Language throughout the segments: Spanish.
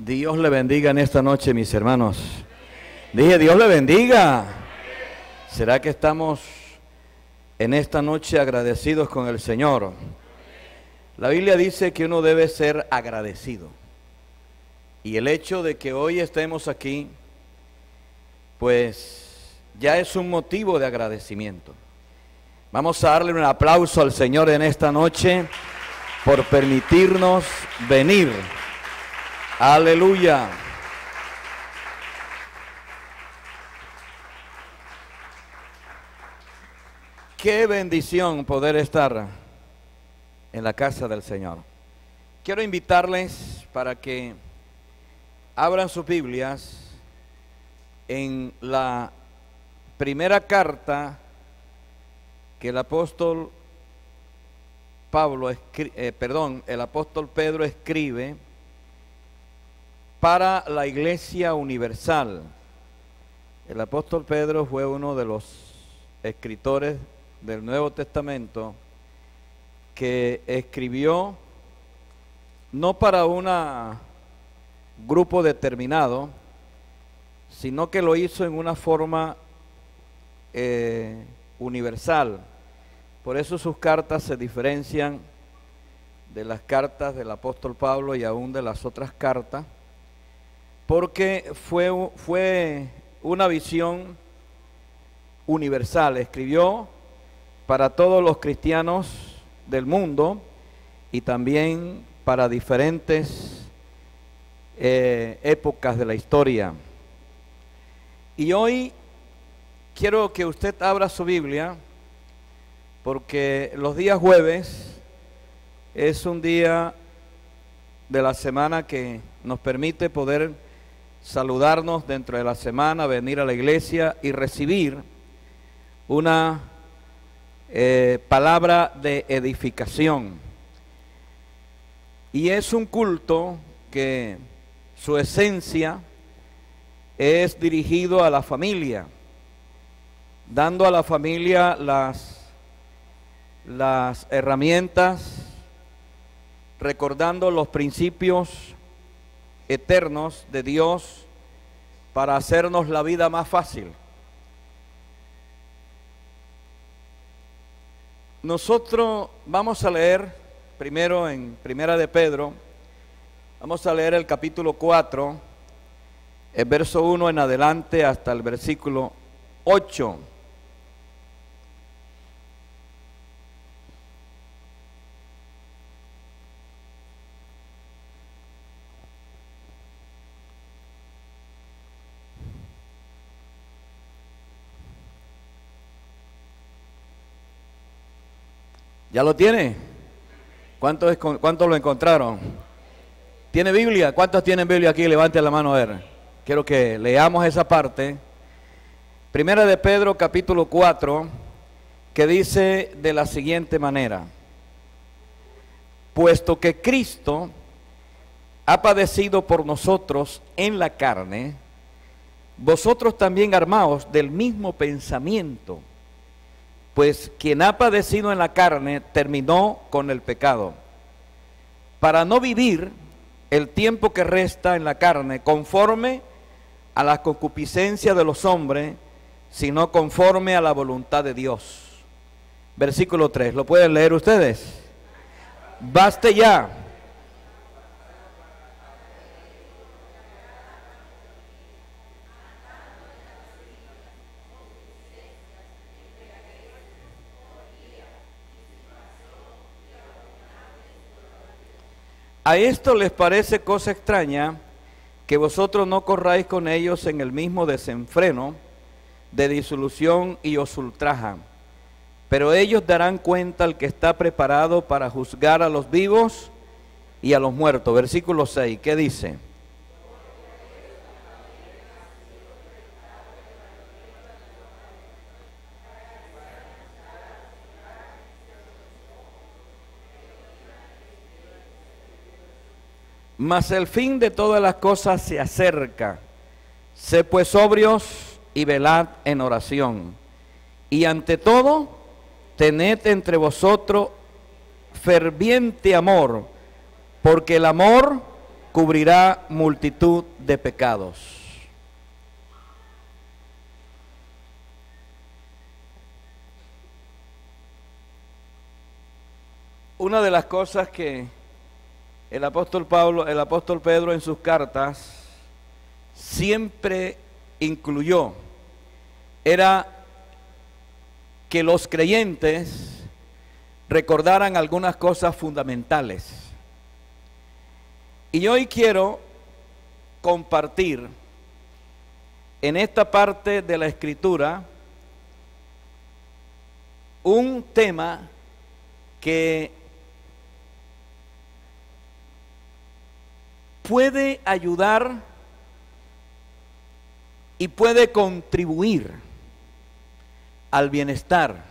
Dios le bendiga en esta noche, mis hermanos. Dije, Dios le bendiga. ¿Será que estamos en esta noche agradecidos con el Señor? La Biblia dice que uno debe ser agradecido. Y el hecho de que hoy estemos aquí, pues ya es un motivo de agradecimiento. Vamos a darle un aplauso al Señor en esta noche por permitirnos venir. Aleluya. Qué bendición poder estar en la casa del Señor. Quiero invitarles para que abran sus Biblias en la primera carta que el apóstol el apóstol Pedro escribe para la Iglesia Universal. El apóstol Pedro fue uno de los escritores del Nuevo Testamento que escribió no para un grupo determinado, sino que lo hizo en una forma universal. Por eso sus cartas se diferencian de las cartas del apóstol Pablo y aún de las otras cartas, porque fue una visión universal. Escribió para todos los cristianos del mundo y también para diferentes épocas de la historia. Y hoy quiero que usted abra su Biblia, porque los días jueves es un día de la semana que nos permite poder saludarnos dentro de la semana, venir a la iglesia y recibir una palabra de edificación. Y es un culto que su esencia es dirigido a la familia, dando a la familia las herramientas, recordando los principios eternos de Dios para hacernos la vida más fácil. Nosotros vamos a leer primero en Primera de Pedro, vamos a leer el capítulo 4, el verso 1 en adelante hasta el versículo 8. ¿Ya lo tiene? ¿Cuántos lo encontraron? ¿Tiene Biblia? ¿Cuántos tienen Biblia aquí? Levante la mano a ver. Quiero que leamos esa parte. Primera de Pedro, capítulo 4, que dice de la siguiente manera: puesto que Cristo ha padecido por nosotros en la carne, vosotros también armaos del mismo pensamiento. Pues quien ha padecido en la carne terminó con el pecado, para no vivir el tiempo que resta en la carne conforme a la concupiscencia de los hombres, sino conforme a la voluntad de Dios. Versículo 3, ¿lo pueden leer ustedes? Baste ya a esto les parece cosa extraña que vosotros no corráis con ellos en el mismo desenfreno de disolución y os ultrajan. Pero ellos darán cuenta al que está preparado para juzgar a los vivos y a los muertos. Versículo 6, ¿qué dice? Mas el fin de todas las cosas se acerca. Sed pues sobrios y velad en oración. Y ante todo, tened entre vosotros ferviente amor, porque el amor cubrirá multitud de pecados. Una de las cosas que el apóstol Pedro en sus cartas siempre incluyó era que los creyentes recordaran algunas cosas fundamentales. Y hoy quiero compartir en esta parte de la Escritura un tema que puede ayudar y puede contribuir al bienestar,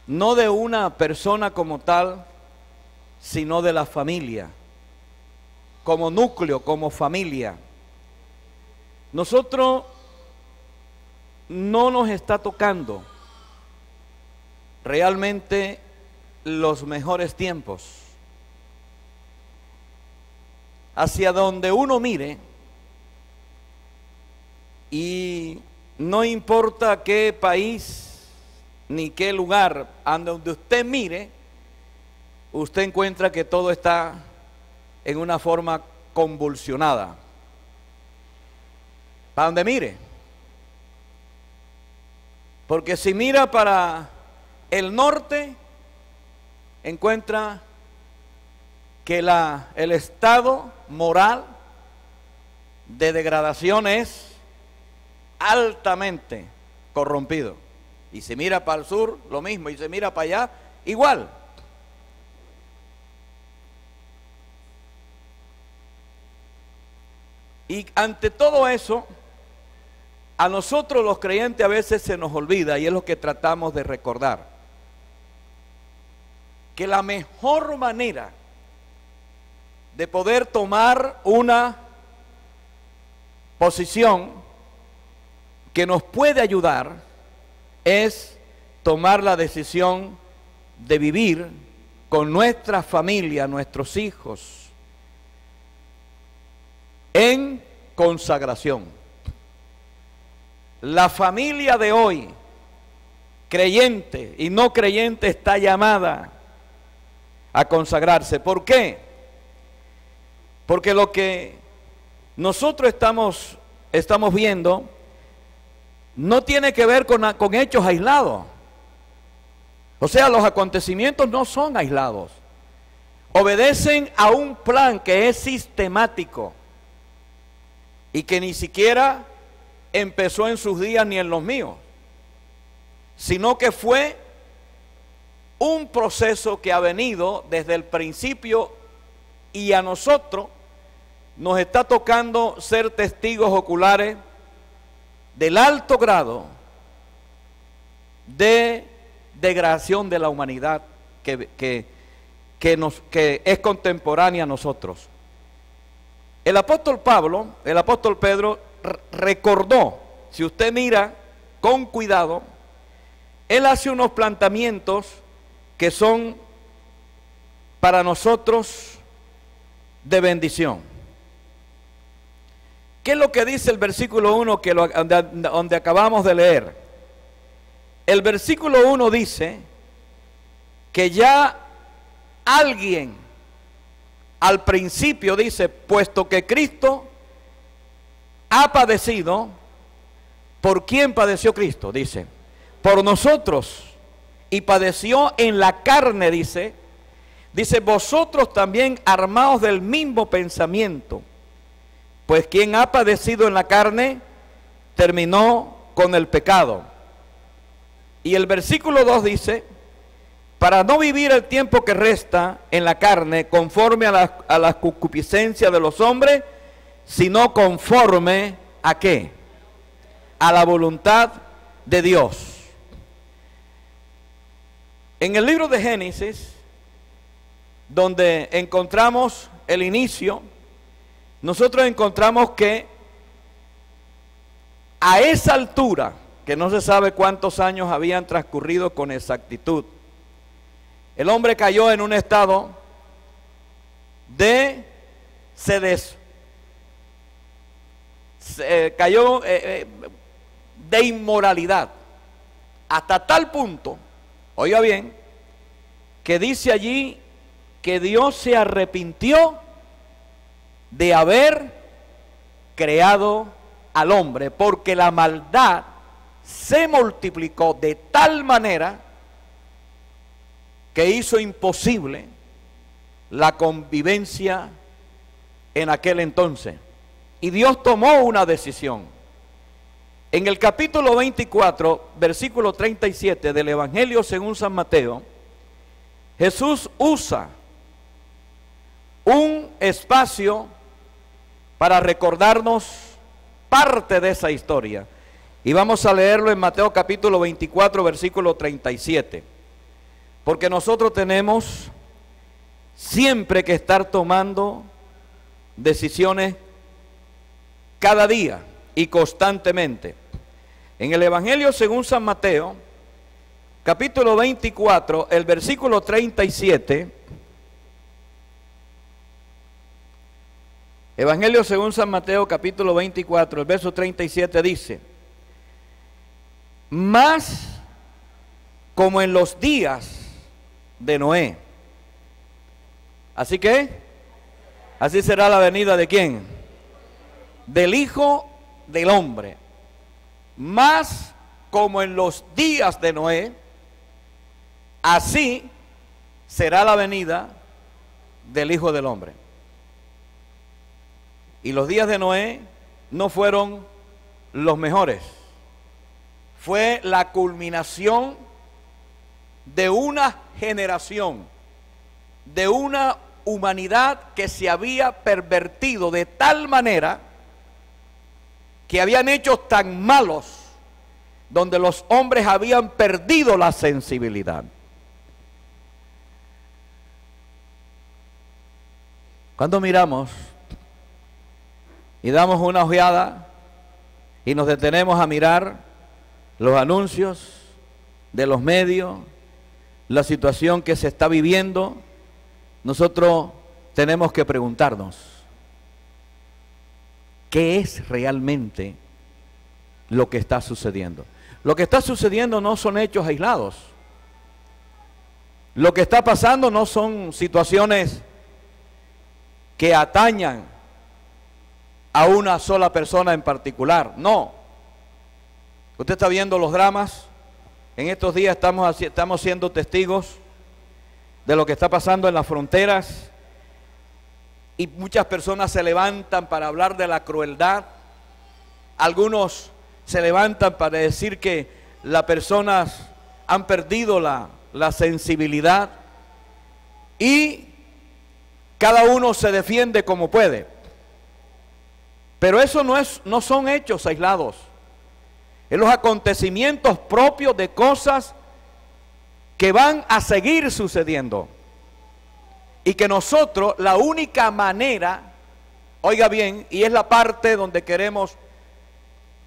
no de una persona como tal, sino de la familia, como núcleo, como familia. Nosotros no nos está tocando realmente los mejores tiempos. Hacia donde uno mire, y no importa qué país ni qué lugar, donde usted mire, usted encuentra que todo está en una forma convulsionada. Para donde mire. Porque si mira para el norte, encuentra que el estado moral de degradación es altamente corrompido. Y si mira para el sur, lo mismo, y se mira para allá, igual. Y ante todo eso, a nosotros los creyentes a veces se nos olvida, y es lo que tratamos de recordar, que la mejor manera de poder tomar una posición que nos puede ayudar es tomar la decisión de vivir con nuestra familia, nuestros hijos, en consagración. La familia de hoy, creyente y no creyente, está llamada a consagrarse. ¿Por qué? Porque lo que nosotros estamos viendo no tiene que ver con hechos aislados. O sea, los acontecimientos no son aislados. Obedecen a un plan que es sistemático y que ni siquiera empezó en sus días ni en los míos, sino que fue un proceso que ha venido desde el principio, y a nosotros nos está tocando ser testigos oculares del alto grado de degradación de la humanidad que es contemporánea a nosotros. El apóstol Pedro recordó, si usted mira con cuidado, él hace unos planteamientos que son para nosotros de bendición. ¿Qué es lo que dice el versículo 1 donde acabamos de leer? El versículo 1 dice que ya alguien al principio dice, puesto que Cristo ha padecido. ¿Por quién padeció Cristo? Dice, por nosotros, y padeció en la carne, dice, vosotros también armaos del mismo pensamiento, pues quien ha padecido en la carne, terminó con el pecado. Y el versículo 2 dice, para no vivir el tiempo que resta en la carne, conforme a la concupiscencia de los hombres, sino conforme ¿a qué? A la voluntad de Dios. En el libro de Génesis, donde encontramos el inicio, nosotros encontramos que a esa altura, que no se sabe cuántos años habían transcurrido con exactitud, el hombre cayó en un estado de cayó de inmoralidad, hasta tal punto, oiga bien, que dice allí que Dios se arrepintió de haber creado al hombre, porque la maldad se multiplicó de tal manera que hizo imposible la convivencia en aquel entonces. Y Dios tomó una decisión. En el capítulo 24, versículo 37 del Evangelio según San Mateo, Jesús usa un espacio para recordarnos parte de esa historia. Y vamos a leerlo en Mateo capítulo 24, versículo 37. Porque nosotros tenemos siempre que estar tomando decisiones cada día y constantemente. En el Evangelio según San Mateo, capítulo 24, el versículo 37, Evangelio según San Mateo, capítulo 24, el verso 37 dice: más como en los días de Noé. Así que, así será la venida ¿de quién? Del Hijo del Hombre. Más como en los días de Noé, así será la venida del Hijo del Hombre. Y los días de Noé no fueron los mejores. Fue la culminación de una generación, de una humanidad que se había pervertido de tal manera que habían hechos tan malos, donde los hombres habían perdido la sensibilidad. Cuando miramos y damos una ojeada y nos detenemos a mirar los anuncios de los medios, la situación que se está viviendo, nosotros tenemos que preguntarnos, ¿qué es realmente lo que está sucediendo? Lo que está sucediendo no son hechos aislados. Lo que está pasando no son situaciones que atañan a una sola persona en particular, no. Usted está viendo los dramas. En estos días estamos siendo testigos de lo que está pasando en las fronteras, y muchas personas se levantan para hablar de la crueldad. Algunos se levantan para decir que las personas han perdido la sensibilidad, y cada uno se defiende como puede. Pero eso no son hechos aislados. En los acontecimientos propios de cosas que van a seguir sucediendo, y que nosotros, la única manera, oiga bien, y es la parte donde queremos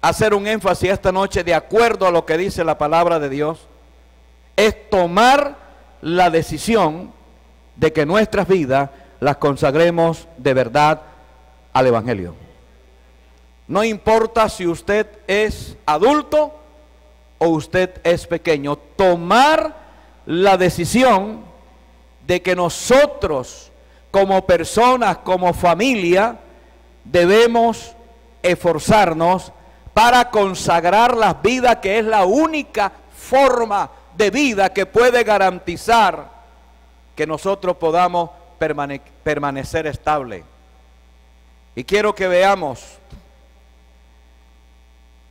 hacer un énfasis esta noche de acuerdo a lo que dice la palabra de Dios, es tomar la decisión de que nuestras vidas las consagremos de verdad al Evangelio. No importa si usted es adulto o usted es pequeño, tomar la decisión de que nosotros como personas, como familia, debemos esforzarnos para consagrar las vidas, que es la única forma de vida que puede garantizar que nosotros podamos permanecer estable. Y quiero que veamos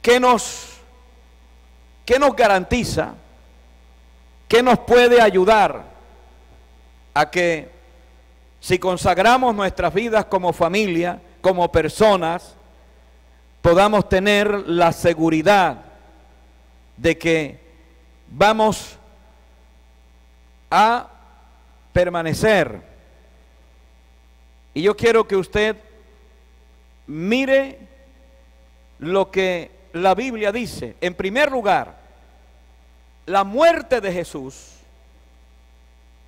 ¿qué nos garantiza? ¿Qué nos puede ayudar a que, si consagramos nuestras vidas como familia, como personas, podamos tener la seguridad de que vamos a permanecer? Y yo quiero que usted mire lo que la Biblia dice. En primer lugar, la muerte de Jesús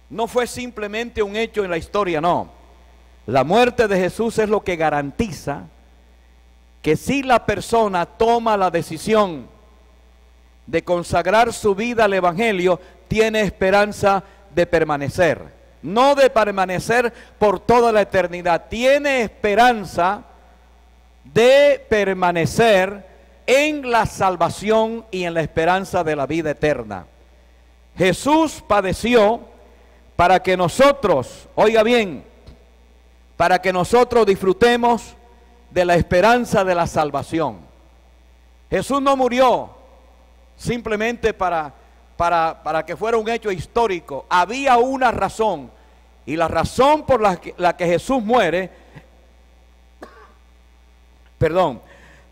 no fue simplemente un hecho en la historia, no. La muerte de Jesús es lo que garantiza que si la persona toma la decisión de consagrar su vida al Evangelio, tiene esperanza de permanecer. No de permanecer por toda la eternidad, tiene esperanza de permanecer en la salvación y en la esperanza de la vida eterna. Jesús padeció para que nosotros, oiga bien, para que nosotros disfrutemos de la esperanza de la salvación. Jesús no murió simplemente para que fuera un hecho histórico. Había una razón, y la razón por la que Jesús muere,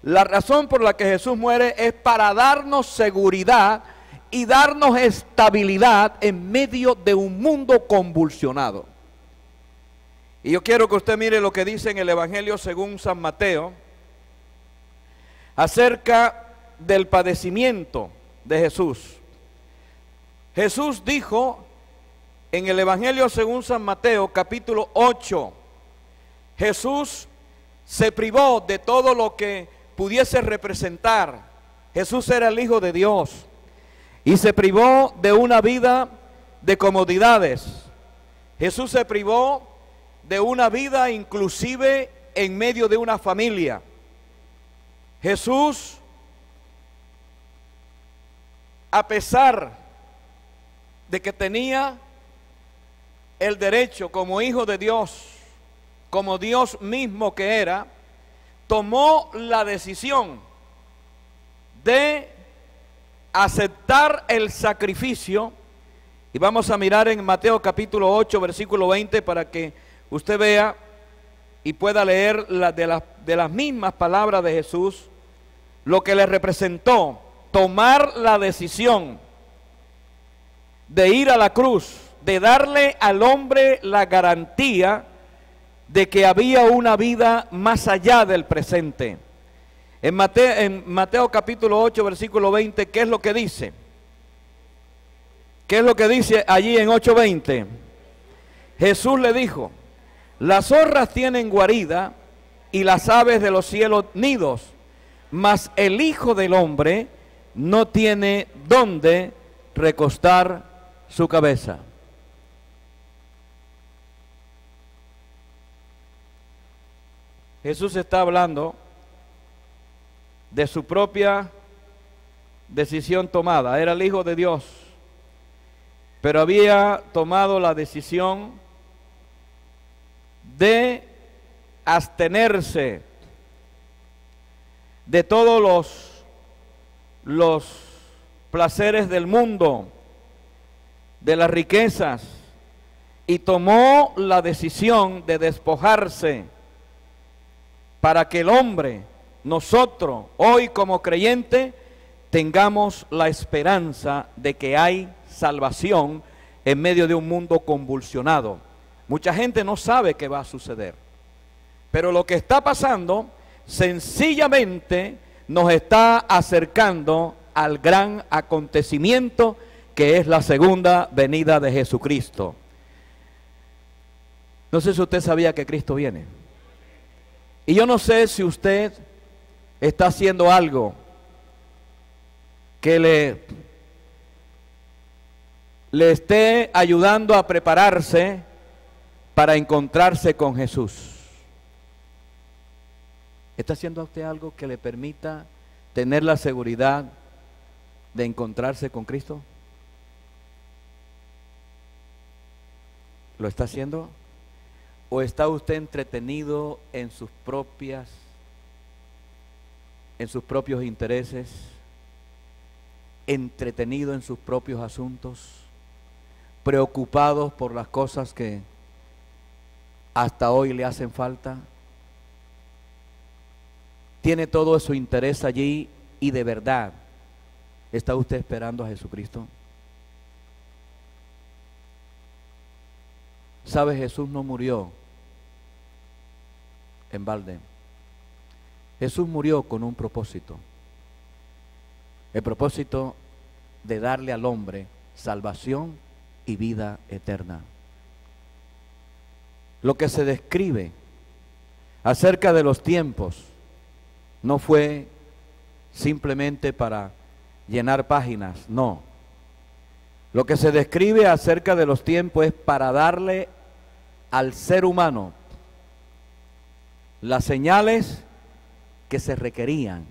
la razón por la que Jesús muere es para darnos seguridad y darnos estabilidad en medio de un mundo convulsionado. Y yo quiero que usted mire lo que dice en el Evangelio según San Mateo acerca del padecimiento de Jesús. Jesús dijo en el Evangelio según San Mateo capítulo 8, Jesús se privó de todo lo que pudiese representar. Jesús era el Hijo de Dios y se privó de una vida de comodidades. Jesús se privó de una vida inclusive en medio de una familia. Jesús, a pesar de que tenía el derecho como Hijo de Dios, como Dios mismo que era, tomó la decisión de aceptar el sacrificio. Y vamos a mirar en Mateo capítulo 8, versículo 20, para que usted vea y pueda leer de las mismas palabras de Jesús, lo que le representó tomar la decisión de ir a la cruz, de darle al hombre la garantía de que había una vida más allá del presente. En Mateo capítulo 8, versículo 20, ¿qué es lo que dice? ¿Qué es lo que dice allí en 8:20? Jesús le dijo: las zorras tienen guarida y las aves de los cielos nidos, mas el Hijo del Hombre no tiene dónde recostar su cabeza. Jesús está hablando de su propia decisión tomada. Era el Hijo de Dios, pero había tomado la decisión de abstenerse de todos los placeres del mundo, de las riquezas, y tomó la decisión de despojarse para que el hombre, nosotros, hoy como creyentes, tengamos la esperanza de que hay salvación en medio de un mundo convulsionado. Mucha gente no sabe qué va a suceder, pero lo que está pasando sencillamente nos está acercando al gran acontecimiento que es la segunda venida de Jesucristo. No sé si usted sabía que Cristo viene. Y yo no sé si usted está haciendo algo que le esté ayudando a prepararse para encontrarse con Jesús. ¿Está haciendo usted algo que le permita tener la seguridad de encontrarse con Cristo? ¿Lo está haciendo? ¿O está usted entretenido en sus propios intereses, entretenido en sus propios asuntos, preocupados por las cosas que hasta hoy le hacen falta? ¿Tiene todo su interés allí y de verdad está usted esperando a Jesucristo? ¿Sabe? Jesús no murió en balde. Jesús murió con un propósito. El propósito de darle al hombre salvación y vida eterna. lo que se describe acerca de los tiempos no fue simplemente para llenar páginas, no. Lo que se describe acerca de los tiempos es para darle al ser humano las señales que se requerían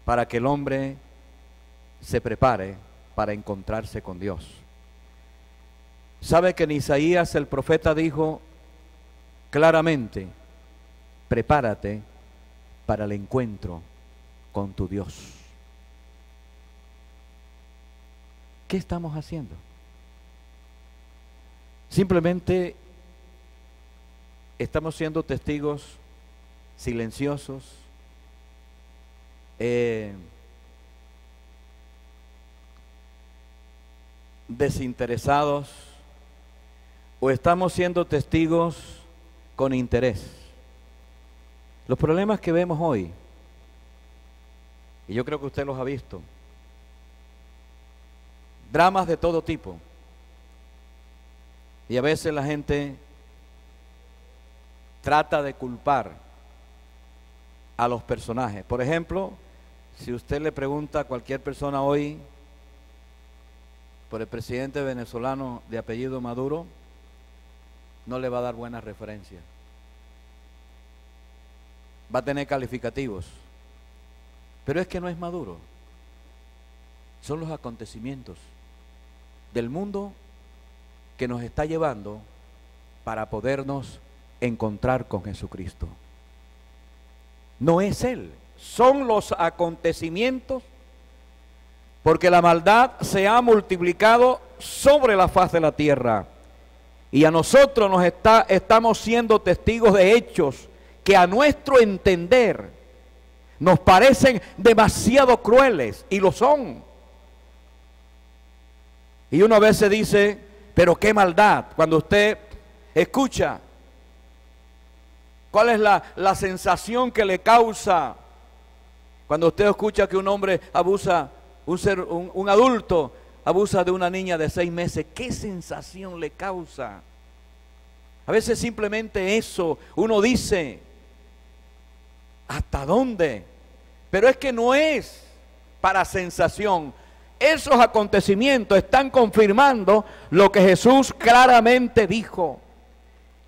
para que el hombre se prepare para encontrarse con Dios. ¿Sabe que en Isaías el profeta dijo claramente: prepárate para el encuentro con tu Dios? ¿Qué estamos haciendo? Simplemente estamos siendo testigos silenciosos, desinteresados, o estamos siendo testigos con interés. Los problemas que vemos hoy, y yo creo que usted los ha visto, dramas de todo tipo, y a veces la gente trata de culpar a los personajes. Por ejemplo, si usted le pregunta a cualquier persona hoy por el presidente venezolano de apellido Maduro, no le va a dar buenas referencias. Va a tener calificativos. Pero es que no es Maduro. Son los acontecimientos del mundo que nos está llevando para podernos encontrar con Jesucristo. No es Él, son los acontecimientos, porque la maldad se ha multiplicado sobre la faz de la tierra. Y a nosotros estamos siendo testigos de hechos que a nuestro entender nos parecen demasiado crueles, y lo son. Y uno a veces dice, pero qué maldad, cuando usted escucha. ¿Cuál es la sensación que le causa cuando usted escucha que un hombre abusa, un adulto abusa de una niña de 6 meses? ¿Qué sensación le causa? A veces simplemente eso, uno dice, ¿hasta dónde? Pero es que no es para sensación. Esos acontecimientos están confirmando lo que Jesús claramente dijo,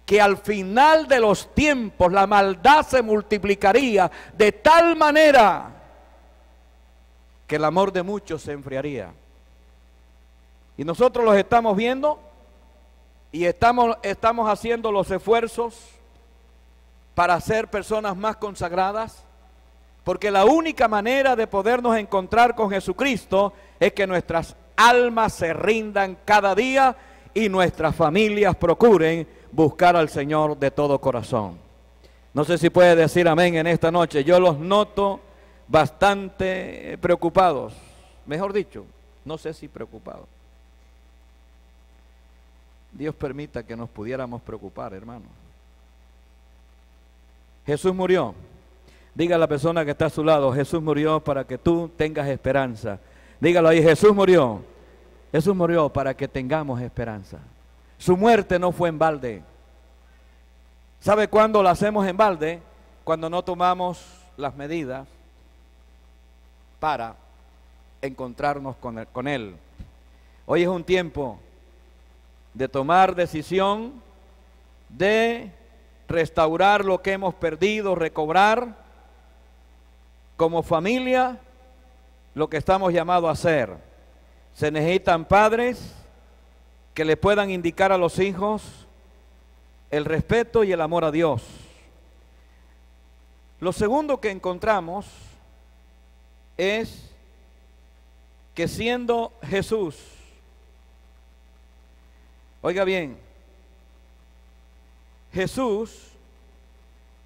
que al final de los tiempos la maldad se multiplicaría de tal manera que el amor de muchos se enfriaría. Y nosotros los estamos viendo y estamos haciendo los esfuerzos para ser personas más consagradas, porque la única manera de podernos encontrar con Jesucristo es que nuestras almas se rindan cada día y nuestras familias procuren buscar al Señor de todo corazón. No sé si puede decir amén en esta noche. Yo los noto bastante preocupados. Mejor dicho, no sé si preocupados. Dios permita que nos pudiéramos preocupar, hermanos. Jesús murió. Diga a la persona que está a su lado, Jesús murió para que tú tengas esperanza. Dígalo ahí, Jesús murió. Jesús murió para que tengamos esperanza. Su muerte no fue en balde. ¿Sabe cuándo la hacemos en balde? Cuando no tomamos las medidas para encontrarnos con Él. Hoy es un tiempo de tomar decisión, de restaurar lo que hemos perdido, recobrar como familia lo que estamos llamados a hacer. Se necesitan padres que le puedan indicar a los hijos el respeto y el amor a Dios. Lo segundo que encontramos es que siendo Jesús, oiga bien, Jesús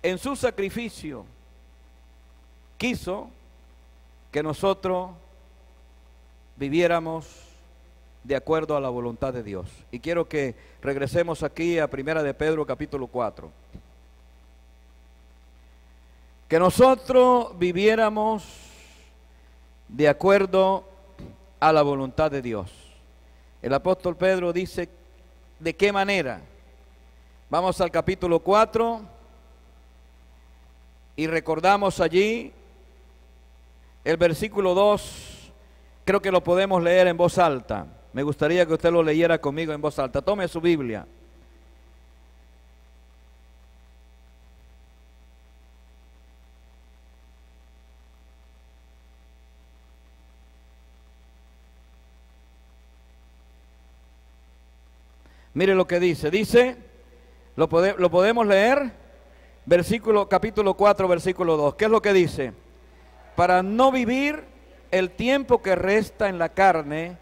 en su sacrificio quiso que nosotros viviéramos de acuerdo a la voluntad de Dios. Y quiero que regresemos aquí a Primera de Pedro capítulo 4. Que nosotros viviéramos de acuerdo a la voluntad de Dios. El apóstol Pedro dice, ¿de qué manera? Vamos al capítulo 4 y recordamos allí el versículo 2, creo que lo podemos leer en voz alta. Me gustaría que usted lo leyera conmigo en voz alta. Tome su Biblia. Mire lo que dice, lo podemos leer, capítulo 4, versículo 2. ¿Qué es lo que dice? Para no vivir el tiempo que resta en la carne,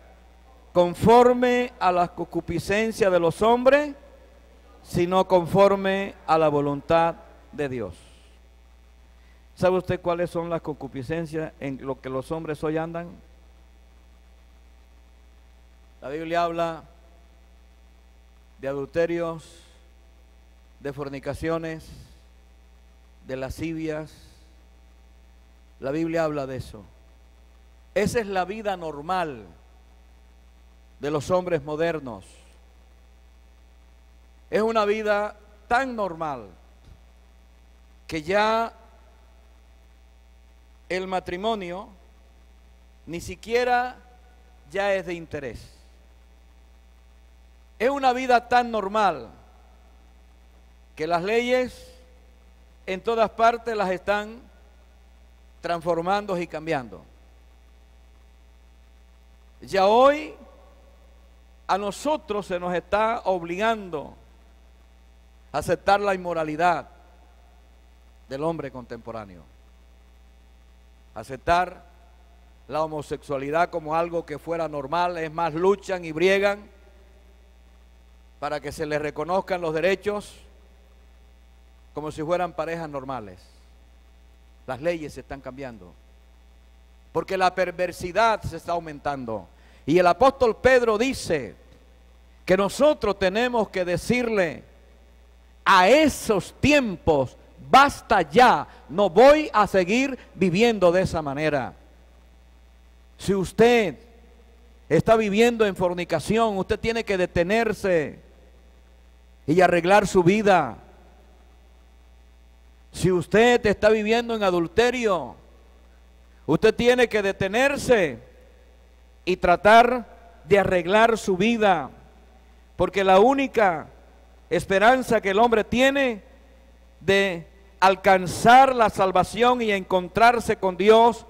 conforme a la concupiscencia de los hombres, sino conforme a la voluntad de Dios. ¿Sabe usted cuáles son las concupiscencias en lo que los hombres hoy andan? La Biblia habla de adulterios, de fornicaciones, de lascivias. La Biblia habla de eso. Esa es la vida normal de los hombres modernos. Es una vida tan normal que ya el matrimonio ni siquiera ya es de interés. Es una vida tan normal que las leyes en todas partes las están transformando y cambiando. Ya hoy a nosotros se nos está obligando a aceptar la inmoralidad del hombre contemporáneo, aceptar la homosexualidad como algo que fuera normal. Es más, luchan y briegan para que se les reconozcan los derechos como si fueran parejas normales. Las leyes se están cambiando porque la perversidad se está aumentando. Y el apóstol Pedro dice que nosotros tenemos que decirle a esos tiempos: basta ya, no voy a seguir viviendo de esa manera. Si usted está viviendo en fornicación, usted tiene que detenerse y arreglar su vida. Si usted está viviendo en adulterio, usted tiene que detenerse y tratar de arreglar su vida, porque la única esperanza que el hombre tiene de alcanzar la salvación y encontrarse con Dios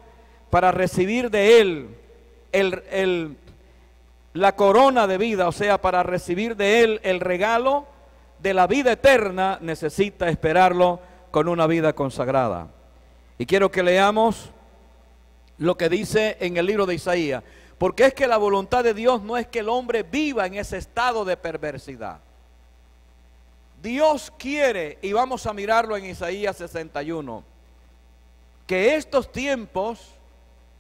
para recibir de Él la corona de vida, o sea, para recibir de Él el regalo de la vida eterna, necesita esperarlo con una vida consagrada. Y quiero que leamos lo que dice en el libro de Isaías, porque es que la voluntad de Dios no es que el hombre viva en ese estado de perversidad. Dios quiere, y vamos a mirarlo en Isaías 61, que estos tiempos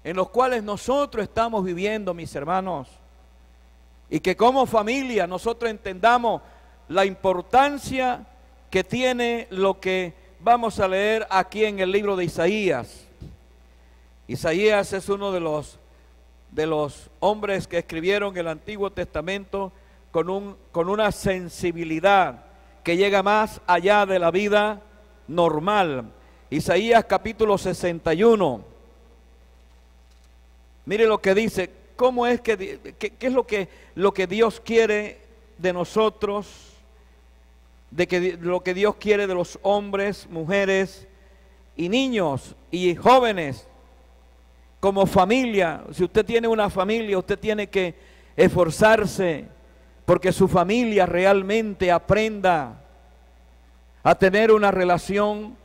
en los cuales nosotros estamos viviendo, mis hermanos, y que como familia nosotros entendamos la importancia que tiene lo que vamos a leer aquí en el libro de Isaías. Isaías es uno de los hombres que escribieron el Antiguo Testamento con una sensibilidad que llega más allá de la vida normal. Isaías capítulo 61. Mire lo que dice. ¿Cómo es qué es lo que Dios quiere de nosotros? Lo que Dios quiere de los hombres, mujeres y niños y jóvenes como familia. Si usted tiene una familia, usted tiene que esforzarse porque su familia realmente aprenda a tener una relación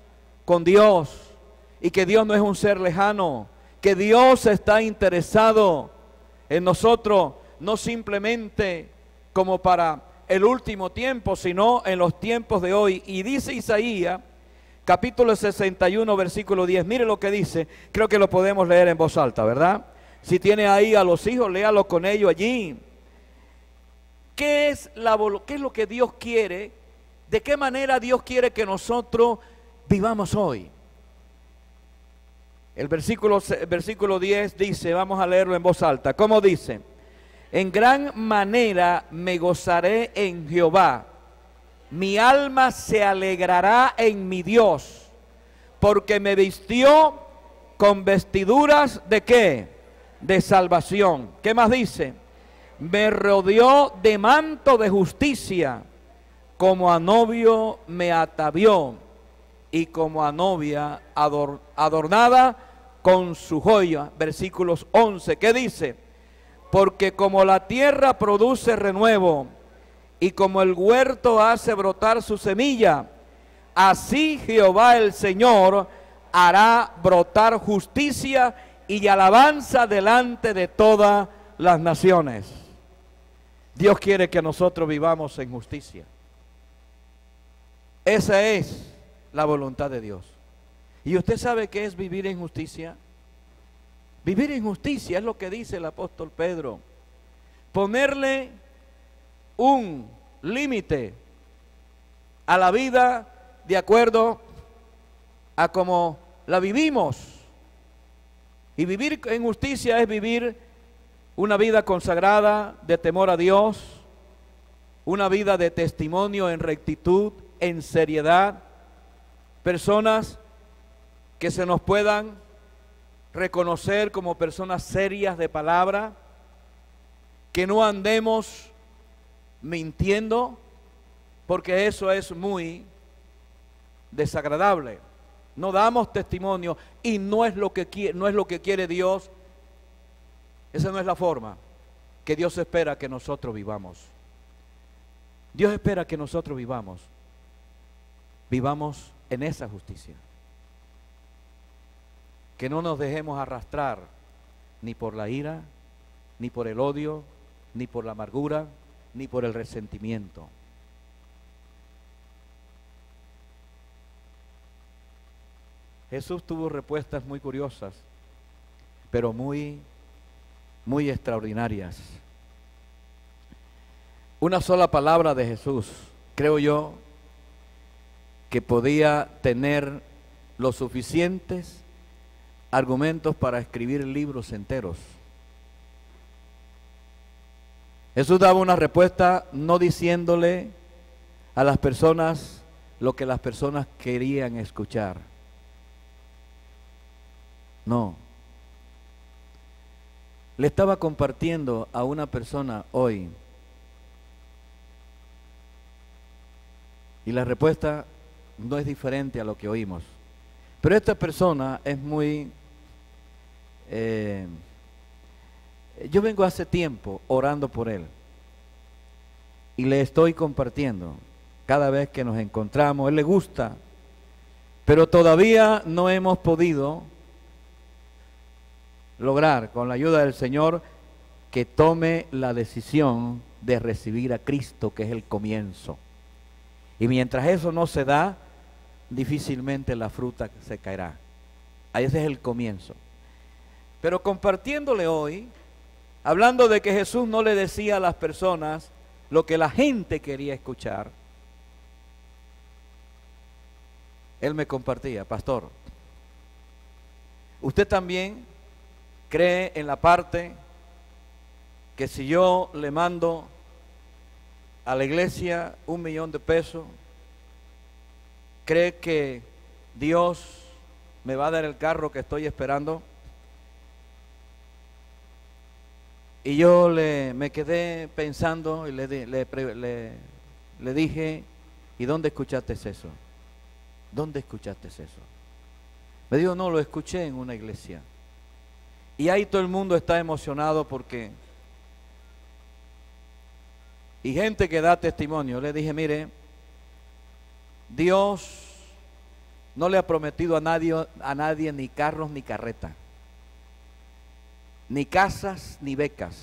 con Dios, y que Dios no es un ser lejano, que Dios está interesado en nosotros, no simplemente como para el último tiempo, sino en los tiempos de hoy. Y dice Isaías capítulo 61 versículo 10, mire lo que dice. Creo que lo podemos leer en voz alta, ¿verdad? Si tiene ahí a los hijos, léalo con ellos allí. ¿Qué es lo que Dios quiere? ¿De qué manera Dios quiere que nosotros vivamos hoy? El versículo 10 dice, vamos a leerlo en voz alta. ¿Cómo dice? En gran manera me gozaré en Jehová, Mi alma se alegrará en mi Dios, porque me vistió con vestiduras ¿de qué? De salvación. ¿Qué más dice? Me rodeó de manto de justicia, como a novio me atavió, y como a novia adornada con su joya. Versículos 11, ¿qué dice? Porque como la tierra produce renuevo, y como el huerto hace brotar su semilla, así Jehová el Señor hará brotar justicia y alabanza delante de todas las naciones. Dios quiere que nosotros vivamos en justicia. Esa es la voluntad de Dios. ¿Y usted sabe qué es vivir en justicia? Vivir en justicia es lo que dice el apóstol Pedro. Ponerle un límite a la vida de acuerdo a cómo la vivimos. Y vivir en justicia es vivir una vida consagrada de temor a Dios, una vida de testimonio en rectitud, en seriedad, personas que se nos puedan reconocer como personas serias de palabra, que no andemos mintiendo, porque eso es muy desagradable. No damos testimonio y no es lo que quiere Dios. Esa no es la forma que Dios espera que nosotros vivamos. Dios espera que nosotros vivamos en esa justicia. Que no nos dejemos arrastrar ni por la ira, ni por el odio, ni por la amargura, ni por el resentimiento. Jesús tuvo respuestas muy curiosas, pero muy extraordinarias. Una sola palabra de Jesús, creo yo, que podía tener los suficientes argumentos para escribir libros enteros. Jesús daba una respuesta no diciéndole a las personas lo que las personas querían escuchar. No. Le estaba compartiendo a una persona hoy, y la respuesta no es diferente a lo que oímos. Pero esta persona es muy... yo vengo hace tiempo orando por él y le estoy compartiendo cada vez que nos encontramos. Él le gusta, pero todavía no hemos podido lograr, con la ayuda del Señor, que tome la decisión de recibir a Cristo, que es el comienzo. Y mientras eso no se da, difícilmente la fruta se caerá. Ese es el comienzo. Pero compartiéndole hoy, hablando de que Jesús no le decía a las personas lo que la gente quería escuchar, él me compartía: pastor, usted también cree en la parte que si yo le mando a la iglesia $1,000,000, ¿cree que Dios me va a dar el carro que estoy esperando? Y yo me quedé pensando y le dije: ¿y dónde escuchaste eso? ¿Dónde escuchaste eso? Me dijo: no, lo escuché en una iglesia. Y ahí todo el mundo está emocionado porque... Y gente que da testimonio. Le dije: mire, Dios no le ha prometido a nadie ni carros ni carreta, ni casas ni becas.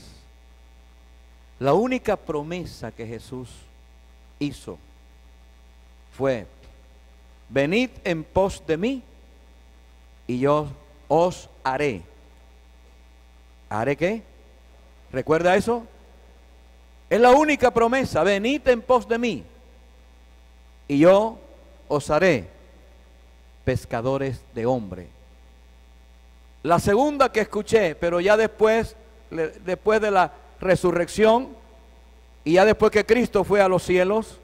La única promesa que Jesús hizo fue: venid en pos de mí y yo os haré. ¿Haré qué? ¿Recuerda eso? Es la única promesa: venid en pos de mí y yo os haré pescadores de hombres. La segunda que escuché, pero ya después de la resurrección y ya después que Cristo fue a los cielos,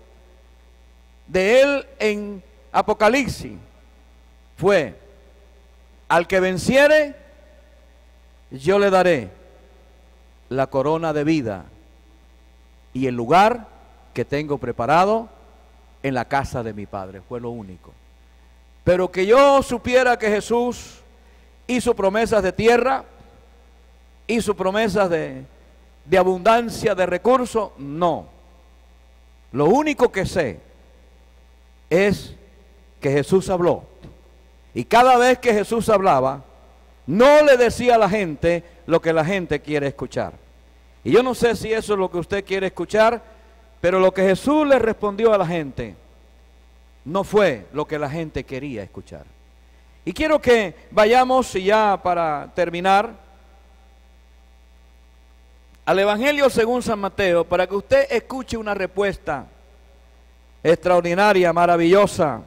de él en Apocalipsis fue: al que venciere, yo le daré la corona de vida y el lugar que tengo preparado en la casa de mi Padre. Fue lo único. Pero que yo supiera que Jesús hizo promesas de tierra, hizo promesas de abundancia de recursos, no. Lo único que sé es que Jesús habló. Y cada vez que Jesús hablaba, no le decía a la gente lo que la gente quiere escuchar. Y yo no sé si eso es lo que usted quiere escuchar, pero lo que Jesús le respondió a la gente no fue lo que la gente quería escuchar. Y quiero que vayamos, y ya para terminar, al Evangelio según San Mateo, para que usted escuche una respuesta extraordinaria, maravillosa.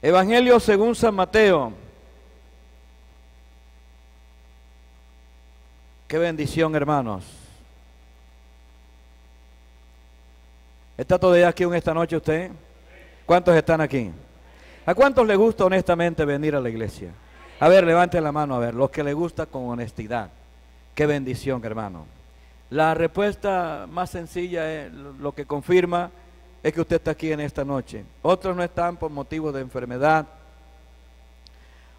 Evangelio según San Mateo. Qué bendición, hermanos. ¿Está todavía aquí en esta noche usted? ¿Cuántos están aquí? ¿A cuántos les gusta honestamente venir a la iglesia? A ver, levanten la mano, a ver, los que les gusta con honestidad. Qué bendición, hermano. La respuesta más sencilla, lo que confirma, es que usted está aquí en esta noche. Otros no están por motivos de enfermedad,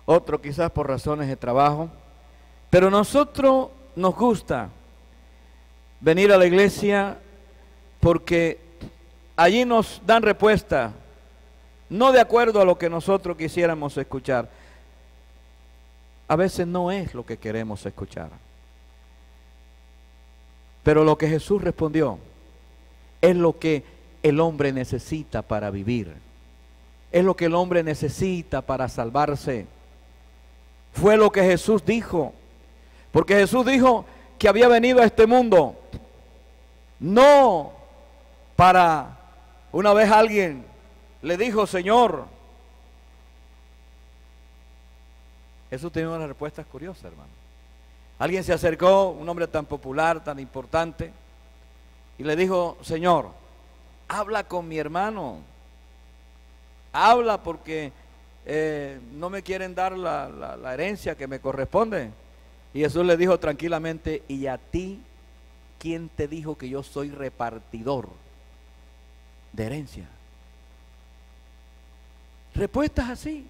otros quizás por razones de trabajo, pero nosotros nos gusta venir a la iglesia porque allí nos dan respuesta, no de acuerdo a lo que nosotros quisiéramos escuchar. A veces no es lo que queremos escuchar. Pero lo que Jesús respondió es lo que el hombre necesita para vivir. Es lo que el hombre necesita para salvarse. Fue lo que Jesús dijo. Porque Jesús dijo que había venido a este mundo no para... Una vez alguien le dijo: Señor, Jesús tenía una respuesta curiosa, hermano. Alguien se acercó, un hombre tan popular, tan importante, y le dijo: Señor, habla con mi hermano, habla porque no me quieren dar la herencia que me corresponde. Y Jesús le dijo tranquilamente: ¿y a ti quién te dijo que yo soy repartidor de herencia? Respuestas así.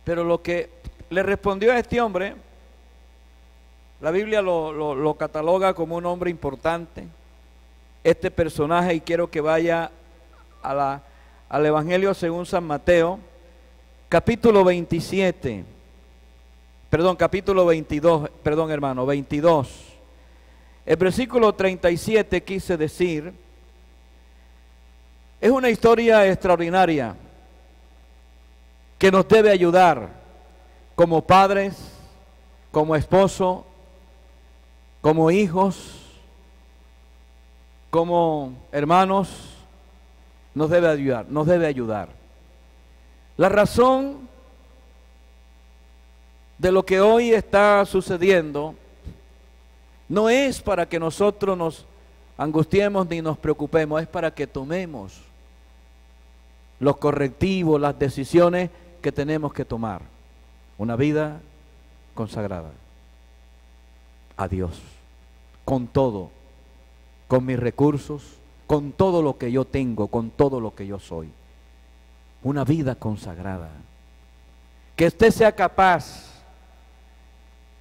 Pero lo que le respondió a este hombre, la Biblia lo cataloga como un hombre importante, este personaje, y quiero que vaya al Evangelio según San Mateo, capítulo 27, capítulo 22, hermano, 22. El versículo 37 quise decir, es una historia extraordinaria que nos debe ayudar como padres, como esposo, como hijos, como hermanos. Nos debe ayudar. La razón de lo que hoy está sucediendo no es para que nosotros nos angustiemos ni nos preocupemos, es para que tomemos los correctivos, las decisiones que tenemos que tomar. Una vida consagrada a Dios, con todo, con mis recursos, con todo lo que yo tengo, con todo lo que yo soy. Una vida consagrada. Que usted sea capaz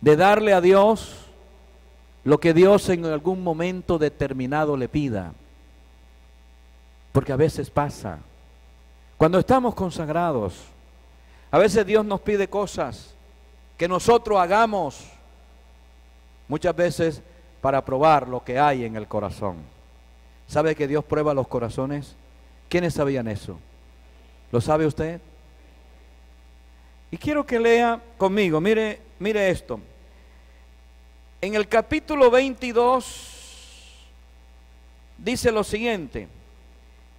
de darle a Dios lo que Dios en algún momento determinado le pida. Porque a veces pasa, cuando estamos consagrados, a veces Dios nos pide cosas que nosotros hagamos, muchas veces para probar lo que hay en el corazón. ¿Sabe que Dios prueba los corazones? ¿Quiénes sabían eso? ¿Lo sabe usted? Y quiero que lea conmigo, mire esto. En el capítulo 22 dice lo siguiente: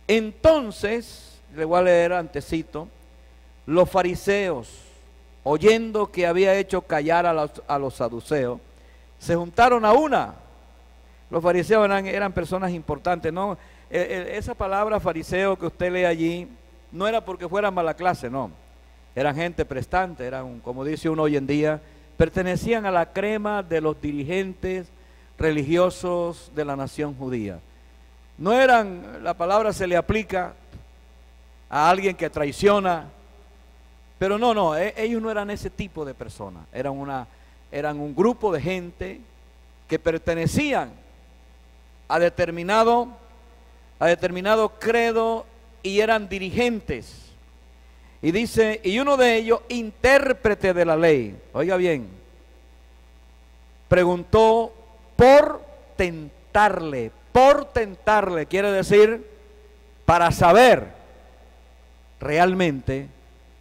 entonces, le voy a leer antecito, los fariseos, oyendo que había hecho callar a los saduceos, se juntaron a una. Los fariseos eran personas importantes, ¿no? Esa palabra fariseo que usted lee allí no era porque fueran mala clase, no. Eran gente prestante, eran, como dice uno hoy en día, pertenecían a la crema de los dirigentes religiosos de la nación judía. No eran, la palabra se le aplica a alguien que traiciona, pero no, ellos no eran ese tipo de personas, eran un grupo de gente que pertenecían a determinado credo y eran dirigentes. Y dice, y uno de ellos, intérprete de la ley, oiga bien, preguntó por tentarle, quiere decir, para saber realmente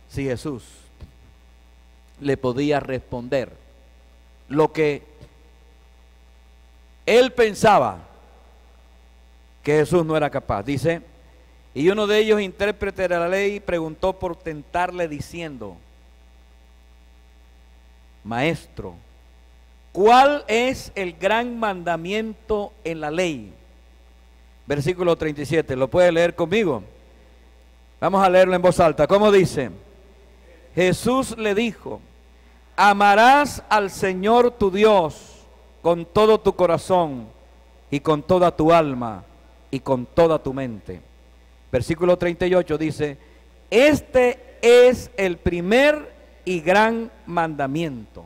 si Jesús le podía responder lo que él pensaba que Jesús no era capaz. Dice, y uno de ellos, intérprete de la ley, preguntó por tentarle diciendo, Maestro, ¿cuál es el gran mandamiento en la ley? Versículo 37, ¿lo puede leer conmigo? Vamos a leerlo en voz alta. ¿Cómo dice? Jesús le dijo, amarás al Señor tu Dios con todo tu corazón y con toda tu alma y con toda tu mente. Versículo 38 dice, este es el primer y gran mandamiento.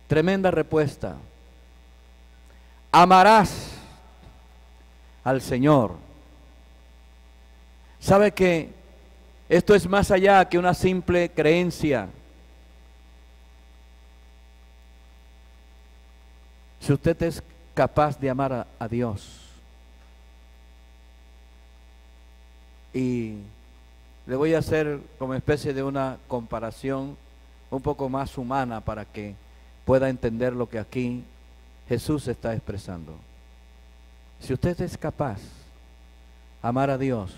Tremenda respuesta. Amarás al Señor. ¿Sabe que esto es más allá que una simple creencia? Si usted es capaz de amar a Dios, y le voy a hacer como especie de una comparación un poco más humana para que pueda entender lo que aquí Jesús está expresando. Si usted es capaz de amar a Dios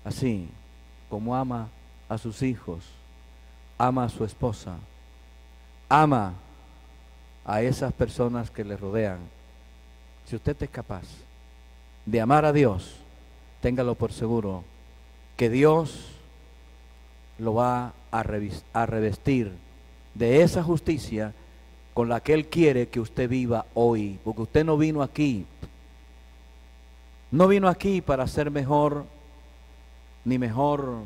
así como ama a sus hijos, ama a su esposa, ama a esas personas que le rodean, si usted es capaz de amar a Dios, téngalo por seguro que Dios lo va a revestir de esa justicia con la que Él quiere que usted viva hoy, porque usted no vino aquí para ser mejor, ni mejor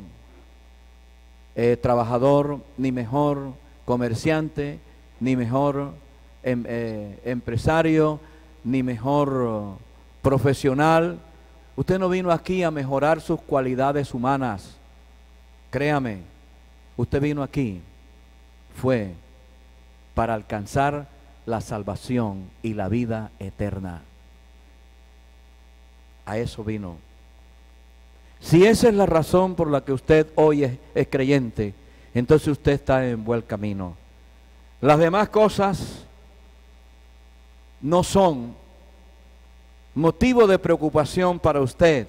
trabajador, ni mejor comerciante, ni mejor empresario, ni mejor profesional. Usted no vino aquí a mejorar sus cualidades humanas. Créame, usted vino aquí fue para alcanzar la salvación y la vida eterna. A eso vino. Si esa es la razón por la que usted hoy es creyente, entonces usted está en buen camino. Las demás cosas no son motivo de preocupación para usted,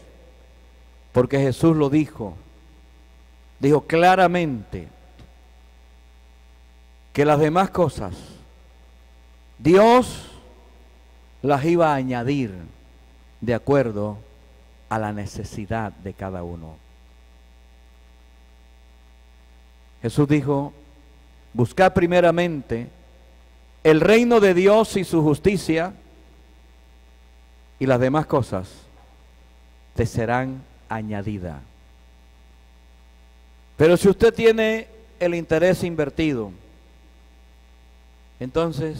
porque Jesús lo dijo claramente que las demás cosas Dios las iba a añadir de acuerdo a la necesidad de cada uno. Jesús dijo, buscad primeramente el reino de Dios y su justicia, y las demás cosas te serán añadidas. Pero si usted tiene el interés invertido, entonces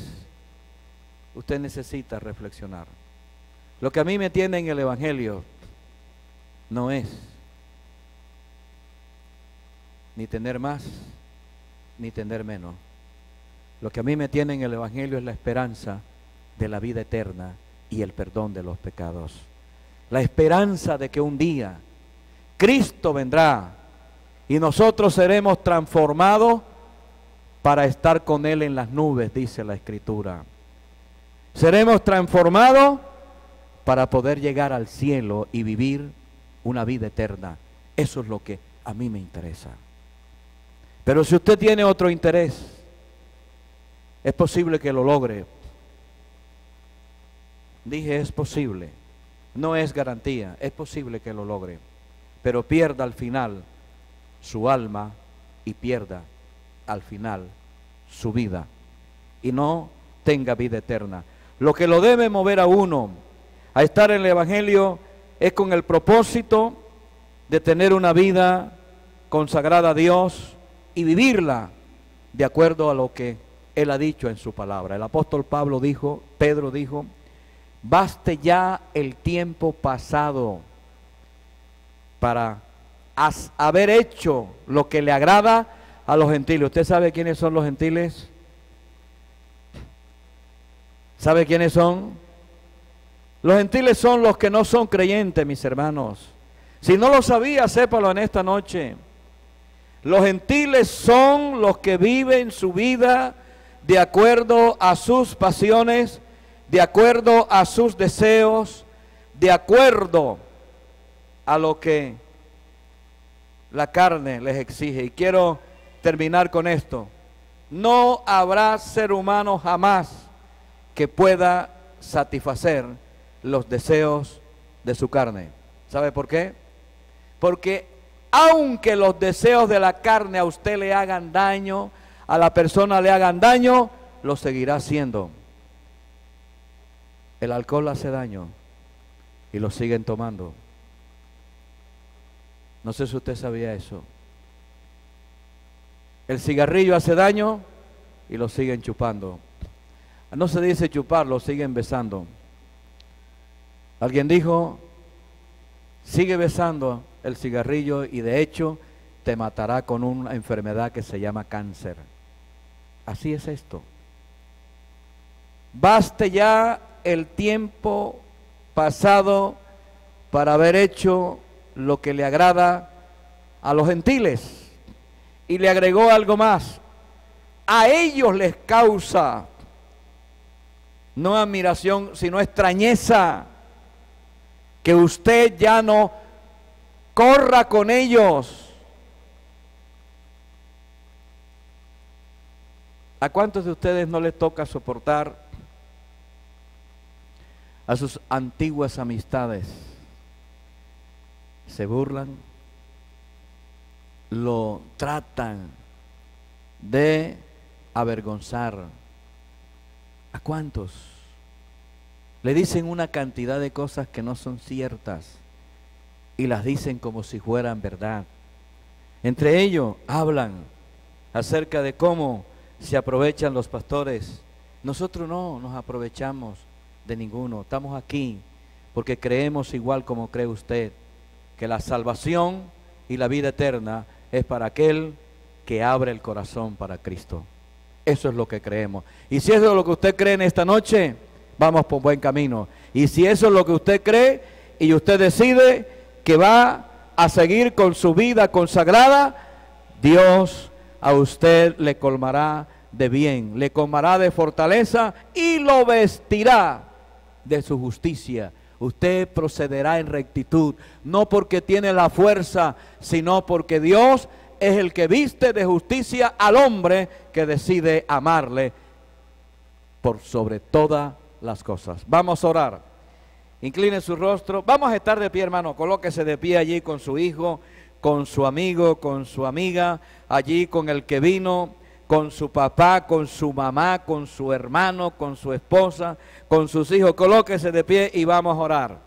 usted necesita reflexionar. Lo que a mí me tiene en el Evangelio no es ni tener más ni tener menos. Lo que a mí me tiene en el Evangelio es la esperanza de la vida eterna y el perdón de los pecados. La esperanza de que un día Cristo vendrá y nosotros seremos transformados para estar con Él en las nubes, dice la Escritura. Seremos transformados para poder llegar al cielo y vivir una vida eterna. Eso es lo que a mí me interesa. Pero si usted tiene otro interés, es posible que lo logre. Dije, es posible. No es garantía, es posible que lo logre. Pero pierda al final su alma y pierda al final su vida. Y no tenga vida eterna. Lo que lo debe mover a uno a estar en el Evangelio es con el propósito de tener una vida consagrada a Dios y vivirla de acuerdo a lo que Él ha dicho en su palabra. El apóstol Pedro dijo, baste ya el tiempo pasado para haber hecho lo que le agrada a los gentiles. ¿Usted sabe quiénes son los gentiles? ¿Sabe quiénes son? Los gentiles son los que no son creyentes, mis hermanos. Si no lo sabía, sépalo en esta noche. Los gentiles son los que viven su vida de acuerdo a sus pasiones, de acuerdo a sus deseos, de acuerdo a lo que la carne les exige. Y quiero terminar con esto. No habrá ser humano jamás que pueda satisfacer los deseos de su carne. ¿Sabe por qué? Porque aunque los deseos de la carne a usted le hagan daño, a la persona le hagan daño, lo seguirá haciendo. El alcohol hace daño y lo siguen tomando. No sé si usted sabía eso. El cigarrillo hace daño y lo siguen chupando. No se dice chupar, lo siguen besando. Alguien dijo, sigue besando el cigarrillo y de hecho te matará con una enfermedad que se llama cáncer. Así es esto. Baste ya el tiempo pasado para haber hecho lo que le agrada a los gentiles. Y le agregó algo más. A ellos les causa no admiración, sino extrañeza que usted ya no corra con ellos. ¿A cuántos de ustedes no les toca soportar a sus antiguas amistades? Se burlan, lo tratan de avergonzar. ¿A cuántos? Le dicen una cantidad de cosas que no son ciertas y las dicen como si fueran verdad. Entre ellos hablan acerca de cómo se aprovechan los pastores. Nosotros no nos aprovechamos de ninguno. Estamos aquí porque creemos igual como cree usted, que la salvación y la vida eterna es para aquel que abre el corazón para Cristo. Eso es lo que creemos. Y si eso es lo que usted cree en esta noche, vamos por buen camino. Y si eso es lo que usted cree y usted decide que va a seguir con su vida consagrada, Dios a usted le colmará de bien, le colmará de fortaleza y lo vestirá de su justicia. Usted procederá en rectitud, no porque tiene la fuerza, sino porque Dios es el que viste de justicia al hombre que decide amarle por sobre todas las cosas. Vamos a orar. Incline su rostro. Vamos a estar de pie, hermano. Colóquese de pie allí con su hijo, con su amigo, con su amiga, allí con el que vino, con su papá, con su mamá, con su hermano, con su esposa, con sus hijos. Colóquese de pie y vamos a orar.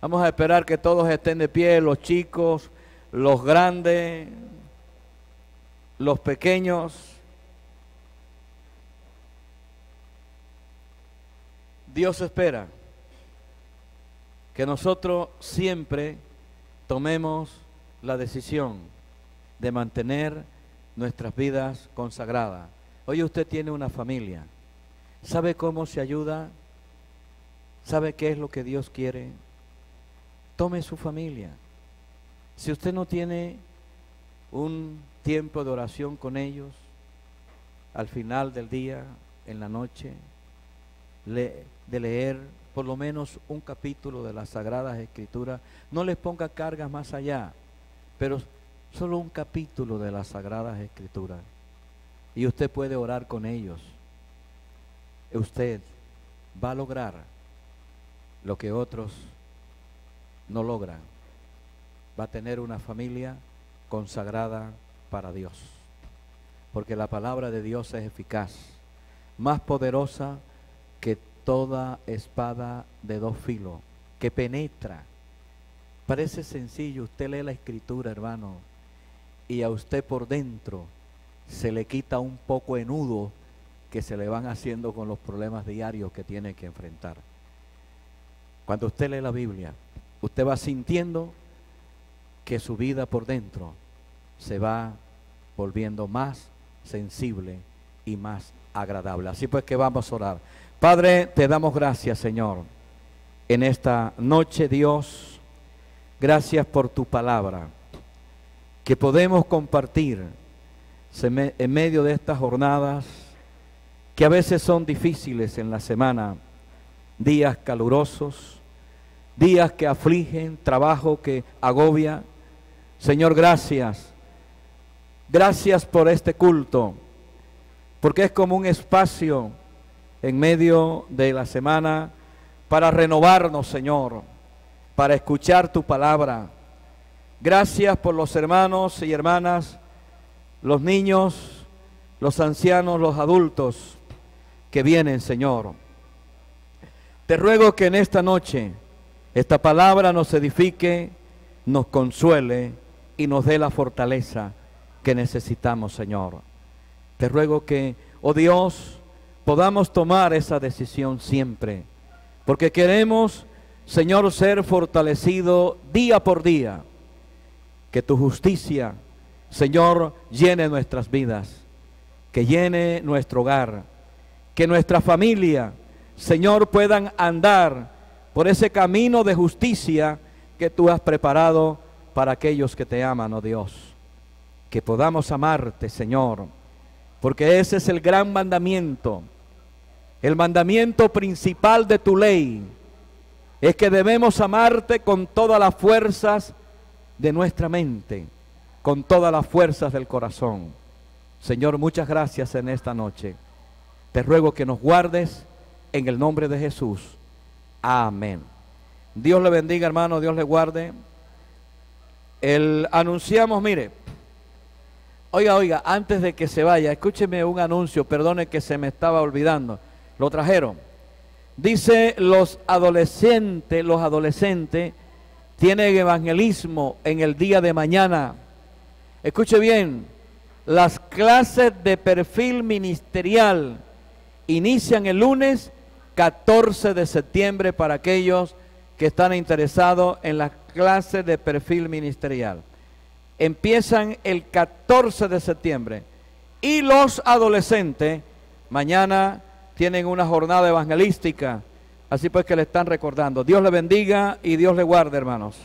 Vamos a esperar que todos estén de pie, los chicos, los grandes, los pequeños. Dios espera que nosotros siempre tomemos la decisión de mantener nuestras vidas consagradas. Hoy usted tiene una familia. ¿Sabe cómo se ayuda? ¿Sabe qué es lo que Dios quiere? Tome su familia. Si usted no tiene un tiempo de oración con ellos, al final del día, en la noche, de leer por lo menos un capítulo de las Sagradas Escrituras, no les ponga cargas más allá, pero solo un capítulo de las Sagradas Escrituras, y usted puede orar con ellos. Usted va a lograr lo que otros no logran. Va a tener una familia consagrada para Dios, porque la palabra de Dios es eficaz, más poderosa que toda espada de dos filos, que penetra. Parece sencillo, usted lee la Escritura, hermano, y a usted por dentro se le quita un poco de nudo que se le van haciendo con los problemas diarios que tiene que enfrentar. Cuando usted lee la Biblia, usted va sintiendo que su vida por dentro se va volviendo más sensible y más agradable. Así pues que vamos a orar. Padre, te damos gracias, Señor, en esta noche, Dios. Gracias por tu palabra, que podemos compartir en medio de estas jornadas, que a veces son difíciles en la semana, días calurosos, días que afligen, trabajo que agobia. Señor, gracias. Gracias por este culto, porque es como un espacio en medio de la semana para renovarnos, Señor, para escuchar tu palabra. Gracias por los hermanos y hermanas, los niños, los ancianos, los adultos que vienen, Señor. Te ruego que en esta noche esta palabra nos edifique, nos consuele y nos dé la fortaleza que necesitamos, Señor. Te ruego que, oh Dios, podamos tomar esa decisión siempre, porque queremos, Señor, ser fortalecido día por día. Que tu justicia, Señor, llene nuestras vidas, que llene nuestro hogar, que nuestra familia, Señor, puedan andar por ese camino de justicia que tú has preparado para aquellos que te aman, oh Dios. Que podamos amarte, Señor, porque ese es el gran mandamiento, el mandamiento principal de tu ley, es que debemos amarte con todas las fuerzas de nuestra mente, con todas las fuerzas del corazón. Señor, muchas gracias en esta noche. Te ruego que nos guardes en el nombre de Jesús. Amén. Dios le bendiga, hermano, Dios le guarde. Anunciamos, mire, oiga, antes de que se vaya, escúcheme un anuncio, perdone que se me estaba olvidando. Lo trajeron. Dice, los adolescentes tienen evangelismo en el día de mañana. Escuche bien, las clases de perfil ministerial inician el lunes 14 de septiembre para aquellos que están interesados en las clases de perfil ministerial. Empiezan el 14 de septiembre y los adolescentes mañana tienen una jornada evangelística. Así pues que le están recordando. Dios le bendiga y Dios le guarde, hermanos.